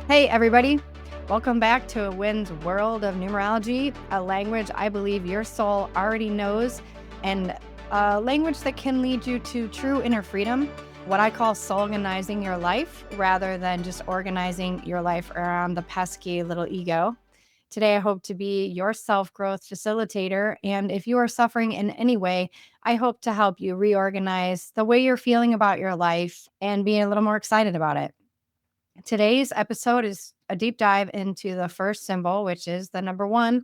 Hey, everybody. Welcome back to Wynne's World of Numerology, a language I believe your soul already knows, and a language that can lead you to true inner freedom, what I call soul-organizing your life rather than just organizing your life around the pesky little ego. Today, I hope to be your self growth facilitator. And if you are suffering in any way, I hope to help you reorganize the way you're feeling about your life and be a little more excited about it. Today's episode is a deep dive into the first symbol, which is the number one.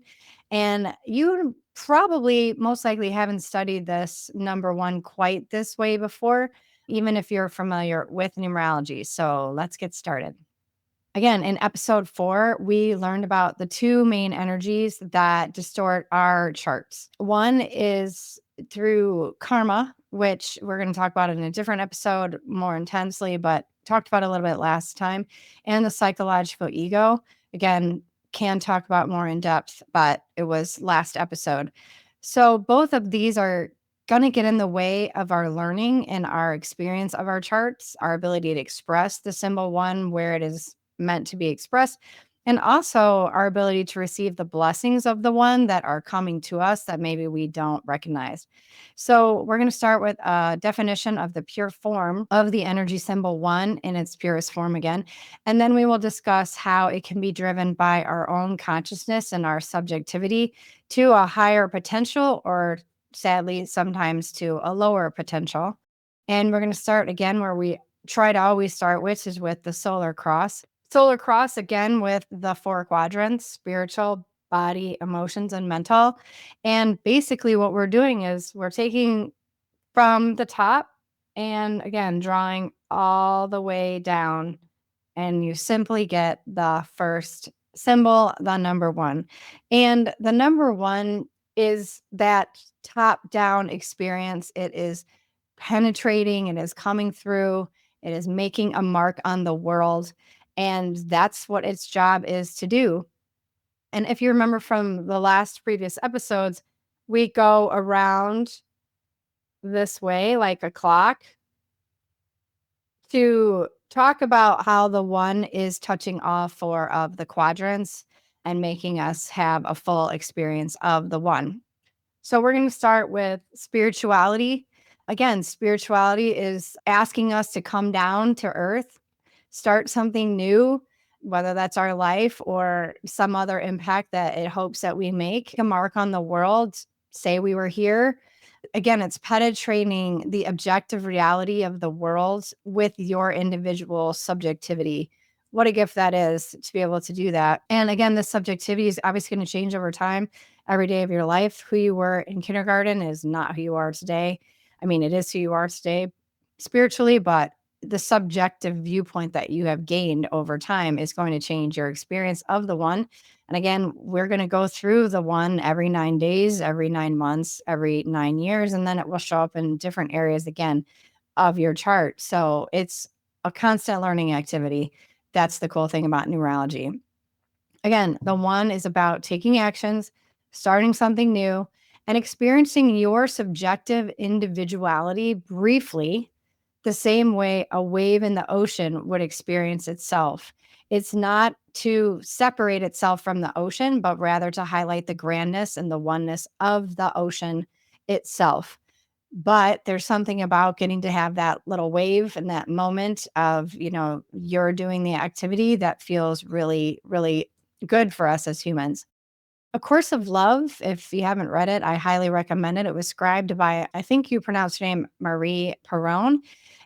And you probably most likely haven't studied this number one quite this way before, even if you're familiar with numerology. So let's get started. Again, in episode 4, we learned about the two main energies that distort our charts. One is through karma, which we're going to talk about in a different episode more intensely, but talked about a little bit last time, and the psychological ego. Again, can talk about more in depth, but it was last episode. So both of these are going to get in the way of our learning and our experience of our charts, our ability to express the symbol one where it is meant to be expressed, and also our ability to receive the blessings of the one that are coming to us that maybe we don't recognize. So, we're going to start with a definition of the pure form of the energy symbol one in its purest form again. And then we will discuss how it can be driven by our own consciousness and our subjectivity to a higher potential, or sadly, sometimes to a lower potential. And we're going to start again where we try to always start, which is with the solar cross. Solar cross again with the four quadrants: spiritual, body, emotions, and mental. And basically, what we're doing is we're taking from the top and again drawing all the way down. And you simply get the first symbol, the number one. And the number one is that top down experience. It is penetrating, it is coming through, it is making a mark on the world. And that's what its job is to do. And if you remember from the last previous episodes, we go around this way like a clock to talk about how the one is touching all four of the quadrants and making us have a full experience of the one. So we're going to start with spirituality. Again, spirituality is asking us to come down to earth, start something new, whether that's our life or some other impact that it hopes that we make a mark on the world, say we were here. Again, it's penetrating the objective reality of the world with your individual subjectivity. What a gift that is to be able to do that. And again, this subjectivity is obviously going to change over time, every day of your life. Who you were in kindergarten is not who you are today. I mean, it is who you are today spiritually, but the subjective viewpoint that you have gained over time is going to change your experience of the one. And again, we're going to go through the one every 9 days, every 9 months, every 9 years, and then it will show up in different areas again of your chart. So it's a constant learning activity. That's the cool thing about numerology. Again, the one is about taking actions, starting something new, and experiencing your subjective individuality briefly, the same way a wave in the ocean would experience itself. It's not to separate itself from the ocean, but rather to highlight the grandness and the oneness of the ocean itself. But there's something about getting to have that little wave and that moment of, you're doing the activity that feels really, really good for us as humans. A Course of Love, if you haven't read it, I highly recommend it. It was scribed by, I think you pronounce her name, Marie Perron.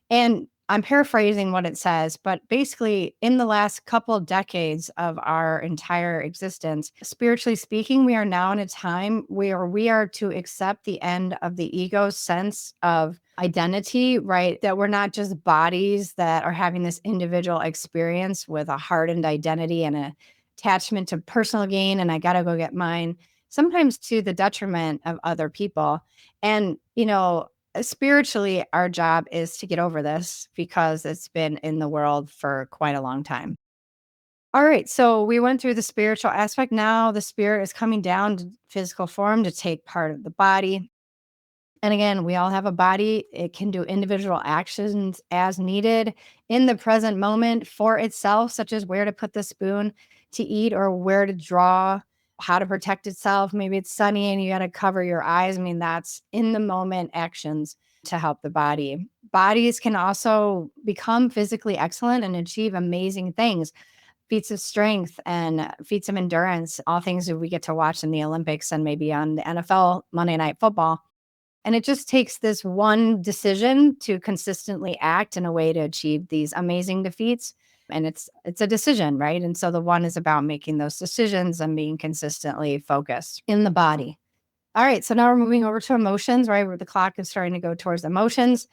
And I'm paraphrasing what it says, but basically, in the last couple decades of our entire existence, spiritually speaking, we are now in a time where we are to accept the end of the ego's sense of identity, right? That we're not just bodies that are having this individual experience with a hardened identity and a attachment to personal gain, and I got to go get mine, sometimes to the detriment of other people. And, spiritually, our job is to get over this because it's been in the world for quite a long time. All right, so we went through the spiritual aspect. Now the spirit is coming down to physical form to take part of the body. And again, we all have a body. It can do individual actions as needed in the present moment for itself, such as where to put the spoon to eat or where to draw, how to protect itself. Maybe it's sunny and you got to cover your eyes. I mean, that's in the moment actions to help the body. Bodies can also become physically excellent and achieve amazing things, feats of strength and feats of endurance, all things that we get to watch in the Olympics and maybe on the NFL Monday Night Football. And it just takes this one decision to consistently act in a way to achieve these amazing defeats. And it's a decision, right? And so the one is about making those decisions and being consistently focused in the body. All right, so now we're moving over to emotions, right? Where the clock is starting to go towards emotions.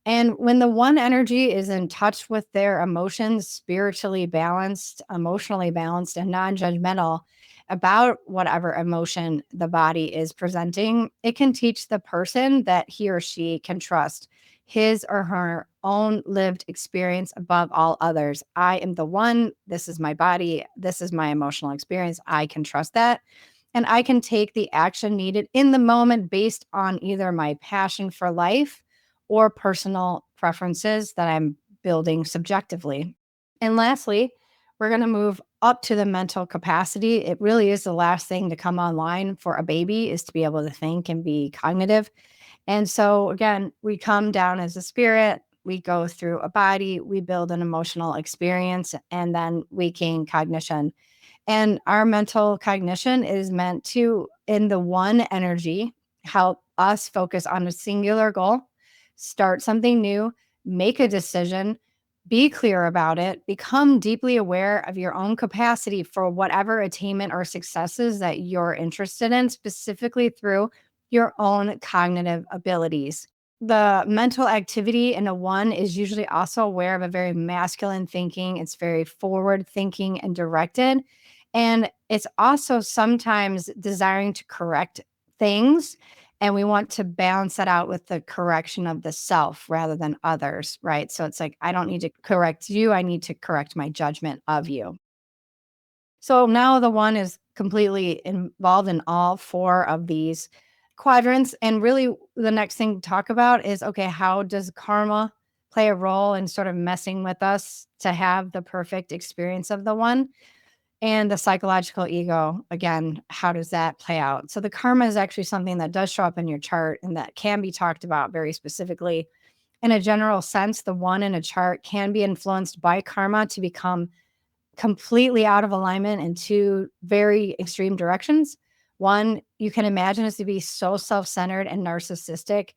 And when the one energy is in touch with their emotions, spiritually balanced, emotionally balanced, and non judgmental about whatever emotion the body is presenting, it can teach the person that he or she can trust his or her own lived experience above all others. I am the one. This is my body. This is my emotional experience. I can trust that. And I can take the action needed in the moment based on either my passion for life or personal preferences that I'm building subjectively. And lastly, we're going to move up to the mental capacity. It really is the last thing to come online for a baby, is to be able to think and be cognitive. And so again, we come down as a spirit, we go through a body, we build an emotional experience, and then we gain cognition. And our mental cognition is meant to, in the one energy, help us focus on a singular goal, start something new, make a decision, be clear about it, become deeply aware of your own capacity for whatever attainment or successes that you're interested in, specifically through your own cognitive abilities. The mental activity in a one is usually also aware of a very masculine thinking. It's very forward thinking and directed. And it's also sometimes desiring to correct things. And we want to balance that out with the correction of the self rather than others, right? So it's like, I don't need to correct you. I need to correct my judgment of you. So now the one is completely involved in all four of these quadrants. And really, the next thing to talk about is, okay, how does karma play a role in sort of messing with us to have the perfect experience of the one? And the psychological ego, again, how does that play out? So the karma is actually something that does show up in your chart and that can be talked about very specifically. In a general sense, the one in a chart can be influenced by karma to become completely out of alignment in two very extreme directions. One, you can imagine is to be so self-centered and narcissistic.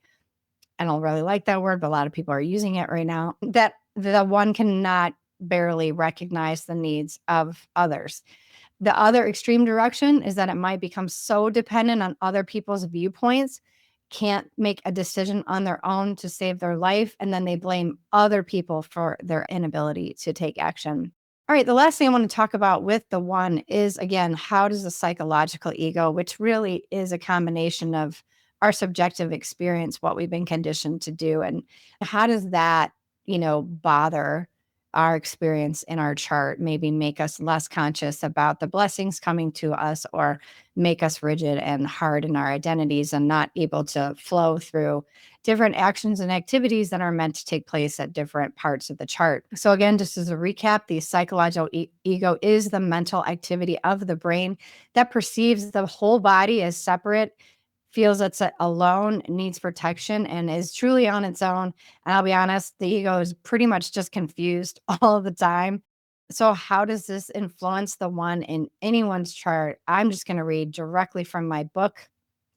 I don't really like that word, but a lot of people are using it right now, that the one cannot barely recognize the needs of others. The other extreme direction is that it might become so dependent on other people's viewpoints, can't make a decision on their own to save their life, and then they blame other people for their inability to take action. All right, the last thing I want to talk about with the one is, again, how does the psychological ego, which really is a combination of our subjective experience, what we've been conditioned to do, and how does that, bother our experience in our chart, maybe make us less conscious about the blessings coming to us or make us rigid and hard in our identities and not able to flow through different actions and activities that are meant to take place at different parts of the chart. So again, just as a recap, the psychological ego is the mental activity of the brain that perceives the whole body as separate, feels it's alone, needs protection, and is truly on its own. And I'll be honest, the ego is pretty much just confused all the time. So, how does this influence the one in anyone's chart? I'm just going to read directly from my book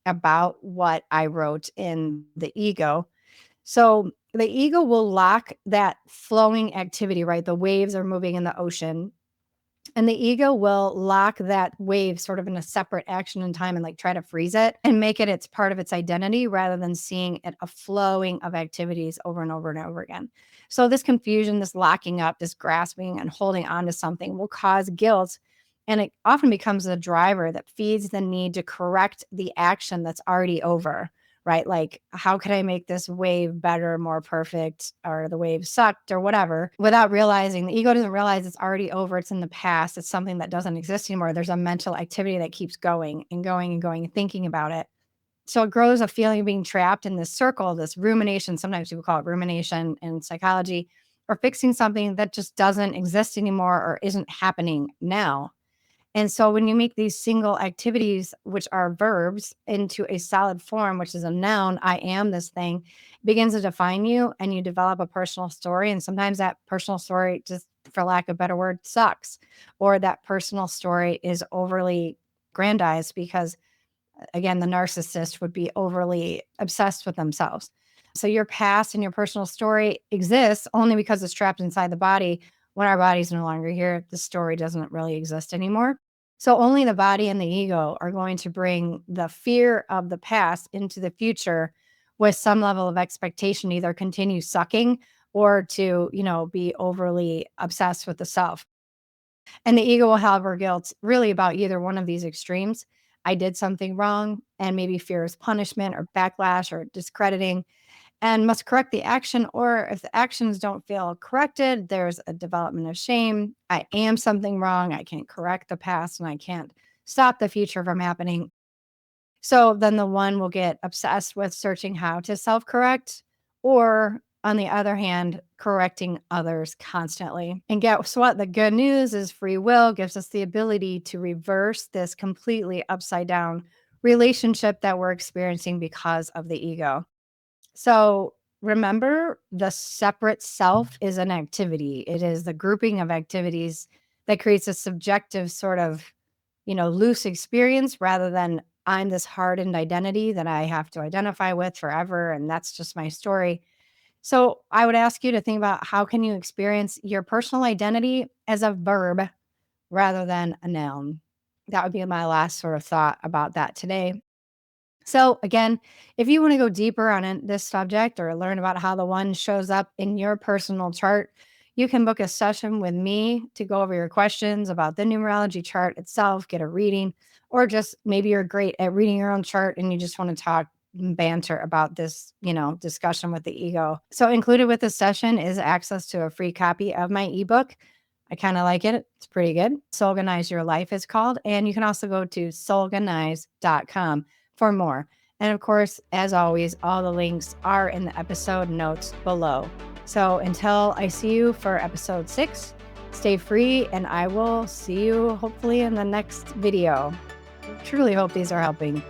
about what I wrote in the ego. So, the ego will lock that flowing activity, right? The waves are moving in the ocean, and the ego will lock that wave sort of in a separate action in time and like try to freeze it and make it its part of its identity rather than seeing it a flowing of activities over and over and over again. So this confusion, this locking up, this grasping and holding on to something will cause guilt. And it often becomes a driver that feeds the need to correct the action that's already over, right? Like, how could I make this wave better, more perfect, or the wave sucked or whatever, without realizing the ego doesn't realize it's already over. It's in the past. It's something that doesn't exist anymore. There's a mental activity that keeps going and going and going and thinking about it. So it grows a feeling of being trapped in this circle, this rumination. Sometimes people call it rumination in psychology, or fixing something that just doesn't exist anymore or isn't happening now. And so when you make these single activities, which are verbs, into a solid form, which is a noun, I am this thing, begins to define you, and you develop a personal story. And sometimes that personal story, just for lack of a better word, sucks, or that personal story is overly grandized because, again, the narcissist would be overly obsessed with themselves. So your past and your personal story exists only because it's trapped inside the body. When our body's no longer here, the story doesn't really exist anymore. So only the body and the ego are going to bring the fear of the past into the future with some level of expectation, to either continue sucking or to, be overly obsessed with the self. And the ego will have her guilt really about either one of these extremes. I did something wrong, and maybe fears punishment or backlash or discrediting, and must correct the action. Or if the actions don't feel corrected, there's a development of shame. I am something wrong. I can't correct the past, and I can't stop the future from happening. So then the one will get obsessed with searching how to self correct, or on the other hand, correcting others constantly. And guess what? The good news is free will gives us the ability to reverse this completely upside down relationship that we're experiencing because of the ego. So remember, the separate self is an activity. It is the grouping of activities that creates a subjective sort of, loose experience, rather than I'm this hardened identity that I have to identify with forever. And that's just my story. So I would ask you to think about, how can you experience your personal identity as a verb rather than a noun? That would be my last sort of thought about that today. So again, if you want to go deeper on this subject, or learn about how the one shows up in your personal chart, you can book a session with me to go over your questions about the numerology chart itself, get a reading, or just maybe you're great at reading your own chart and you just want to talk banter about this, discussion with the ego. So included with this session is access to a free copy of my ebook. I kind of like it. It's pretty good. Soulganize Your Life is called. And you can also go to soulganize.com for more. And of course, as always, all the links are in the episode notes below. So until I see you for episode 6, stay free, and I will see you hopefully in the next video. Truly hope these are helping.